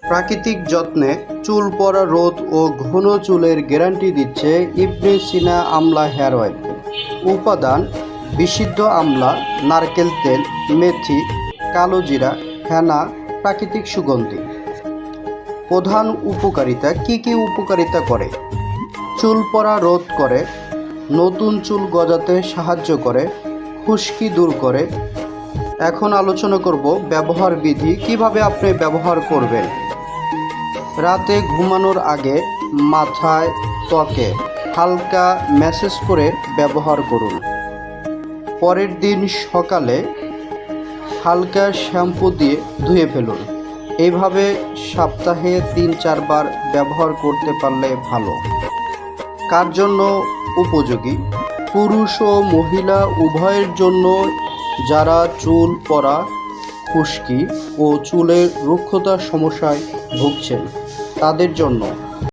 প্রাকৃতিক যত্নে চুল পড়া রোধ ও ঘন চুলের গ্যারান্টি দিচ্ছে ইবনে সিনা আমলা হেয়ার অয়েল। উপাদান: বিশুদ্ধ আমলা, নারকেল তেল, মেথি, কালো জিরা, হেনা, প্রাকৃতিক সুগন্ধি। প্রধান উপকারিতা: কি কি উপকারিতা করে? চুল পড়া রোধ করে, নতুন চুল গজাতে সাহায্য করে, খুশকি দূর করে। এখন আলোচনা করব ব্যবহার বিধি, কিভাবে আপনি ব্যবহার করবেন। রাতে ঘুমানোর আগে মাথায়, ত্বকে হালকা ম্যাসাজ করে ব্যবহার করুন। পরের দিন সকালে হালকা শ্যাম্পু দিয়ে ধুয়ে ফেলুন। এইভাবে সপ্তাহে 3-4 বার ব্যবহার করতে পারলে ভালো। কার জন্য উপযোগী? পুরুষ ও মহিলা উভয়ের জন্য, যারা চুল পড়া, খুশকি ও চুলের রুক্ষতার সমস্যায় ভুগছেন তাদের জন্য।